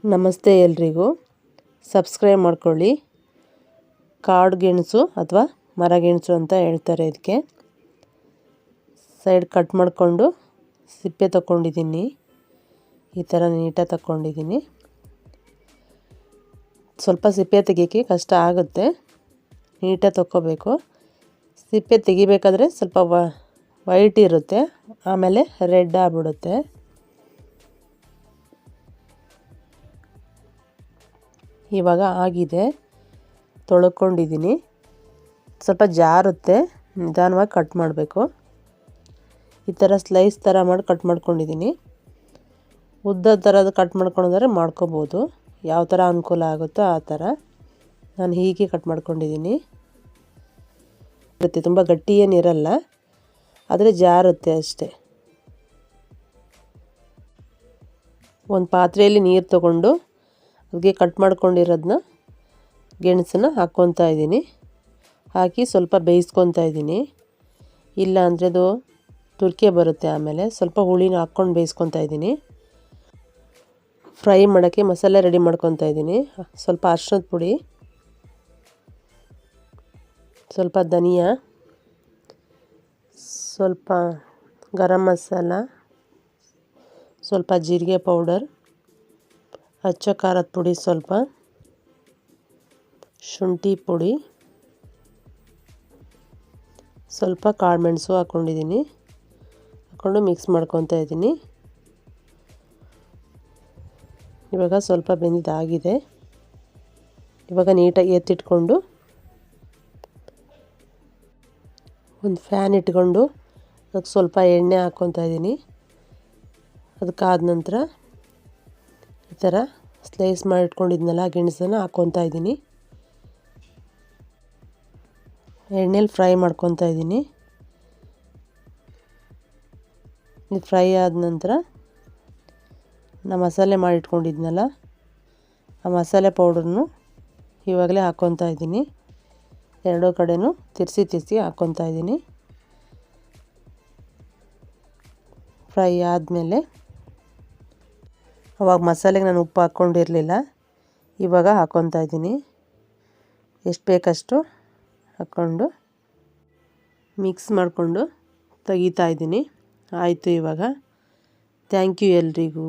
ನಮಸ್ತೆ ಎಲ್ರಿಗೂ. ಸಬ್ಸ್ಕ್ರೈಬ್ ಮಾಡ್ಕೊಳ್ಳಿ. ಕಾಡು ಗೆಣಸು ಅಥವಾ ಮರಗೆಣಸು ಅಂತ ಹೇಳ್ತಾರೆ ಇದಕ್ಕೆ. ಸೈಡ್ ಕಟ್ ಮಾಡಿಕೊಂಡು ಸಿಪ್ಪೆ ತಗೊಂಡಿದ್ದೀನಿ. ಈ ಥರ ನೀಟಾಗಿ ತಗೊಂಡಿದ್ದೀನಿ. ಸ್ವಲ್ಪ ಸಿಪ್ಪೆ ತೆಗಿಯೋಕ್ಕೆ ಕಷ್ಟ ಆಗುತ್ತೆ, ನೀಟಾಗಿ ತಗೋಬೇಕು. ಸಿಪ್ಪೆ ತೆಗಿಬೇಕಾದ್ರೆ ಸ್ವಲ್ಪ ವೈಟ್ ಇರುತ್ತೆ, ಆಮೇಲೆ ರೆಡ್ ಆಗಿಬಿಡುತ್ತೆ. ಇವಾಗ ಆಗಿದೆ, ತೊಳ್ಕೊಂಡಿದ್ದೀನಿ. ಸ್ವಲ್ಪ ಜಾರುತ್ತೆ, ನಿಧಾನವಾಗಿ ಕಟ್ ಮಾಡಬೇಕು. ಈ ಥರ ಸ್ಲೈಸ್ ಥರ ಮಾಡಿ ಕಟ್ ಮಾಡ್ಕೊಂಡಿದ್ದೀನಿ. ಉದ್ದ ಥರದ್ದು ಕಟ್ ಮಾಡ್ಕೊಂಡ್ರೆ ಮಾಡ್ಕೋಬೋದು, ಯಾವ ಥರ ಅನುಕೂಲ ಆಗುತ್ತೋ ಆ ಥರ. ನಾನು ಹೀಗೆ ಕಟ್ ಮಾಡ್ಕೊಂಡಿದ್ದೀನಿ. ತುಂಬ ಗಟ್ಟಿ ಏನಿರಲ್ಲ, ಆದರೆ ಜಾರುತ್ತೆ ಅಷ್ಟೇ. ಒಂದು ಪಾತ್ರೆಯಲ್ಲಿ ನೀರು ತಗೊಂಡು ಅದಕ್ಕೆ ಕಟ್ ಮಾಡ್ಕೊಂಡಿರೋದನ್ನ ಗೆಣಸನ್ನ ಹಾಕ್ಕೊತಾ ಇದ್ದೀನಿ. ಹಾಕಿ ಸ್ವಲ್ಪ ಬೇಯಿಸ್ಕೊತಾ ಇದ್ದೀನಿ. ಇಲ್ಲ ಅಂದರೆ ಅದು ತುರ್ಕೆ ಬರುತ್ತೆ. ಆಮೇಲೆ ಸ್ವಲ್ಪ ಹುಳಿನ ಹಾಕ್ಕೊಂಡು ಬೇಯಿಸ್ಕೊತಾ ಇದ್ದೀನಿ. ಫ್ರೈ ಮಾಡೋಕ್ಕೆ ಮಸಾಲೆ ರೆಡಿ ಮಾಡ್ಕೊತಾ ಇದ್ದೀನಿ. ಸ್ವಲ್ಪ ಅರಿಶಿಣದ ಪುಡಿ, ಸ್ವಲ್ಪ ಧನಿಯಾ, ಸ್ವಲ್ಪ ಗರಂ ಮಸಾಲ, ಸ್ವಲ್ಪ ಜೀರಿಗೆ ಪೌಡರ್, ಅಚ್ಚ ಖಾರದ ಪುಡಿ, ಸ್ವಲ್ಪ ಶುಂಠಿ ಪುಡಿ, ಸ್ವಲ್ಪ ಕಾಳುಮೆಣಸು ಹಾಕ್ಕೊಂಡಿದ್ದೀನಿ. ಹಾಕ್ಕೊಂಡು ಮಿಕ್ಸ್ ಮಾಡ್ಕೊತಾ ಇದ್ದೀನಿ. ಇವಾಗ ಸ್ವಲ್ಪ ಬೆಂದಿದ್ದಾಗಿದೆ. ಇವಾಗ ನೀಟಾಗಿ ಎತ್ತಿಟ್ಕೊಂಡು ಒಂದು ಫ್ಯಾನ್ ಇಟ್ಕೊಂಡು ಅದಕ್ಕೆ ಸ್ವಲ್ಪ ಎಣ್ಣೆ ಹಾಕ್ಕೊತಾ ಇದ್ದೀನಿ. ಅದಕ್ಕಾದ ನಂತರ ಈ ಥರ ಸ್ಲೈಸ್ ಮಾಡಿ ಇಟ್ಕೊಂಡಿದ್ನಲ್ಲ ಗೆಣಸನ್ನು ಹಾಕ್ಕೊತಾ ಇದ್ದೀನಿ. ಎಣ್ಣೆಲಿ ಫ್ರೈ ಮಾಡ್ಕೊತಾ ಇದ್ದೀನಿ. ಇದು ಫ್ರೈ ಆದ ನಂತರ ನಾನು ಮಸಾಲೆ ಮಾಡಿ ಇಟ್ಕೊಂಡಿದ್ನಲ್ಲ ಆ ಮಸಾಲೆ ಪೌಡರ್ನು ಇವಾಗಲೇ ಹಾಕ್ಕೊತಾ ಇದ್ದೀನಿ. ಎರಡೂ ಕಡೆನೂ ತಿರ್ಸಿ ಹಾಕ್ಕೊತಾ ಇದ್ದೀನಿ. ಫ್ರೈ ಆದಮೇಲೆ ಅವಾಗ ಮಸಾಲೆಗೆ ನಾನು ಉಪ್ಪು ಹಾಕ್ಕೊಂಡಿರಲಿಲ್ಲ, ಇವಾಗ ಹಾಕ್ಕೊತಾ ಇದ್ದೀನಿ. ಎಷ್ಟು ಬೇಕಷ್ಟು ಹಾಕ್ಕೊಂಡು ಮಿಕ್ಸ್ ಮಾಡಿಕೊಂಡು ತೆಗಿತಾ ಇದ್ದೀನಿ. ಆಯಿತು ಇವಾಗ. ಥ್ಯಾಂಕ್ ಯು ಎಲ್ರಿಗೂ.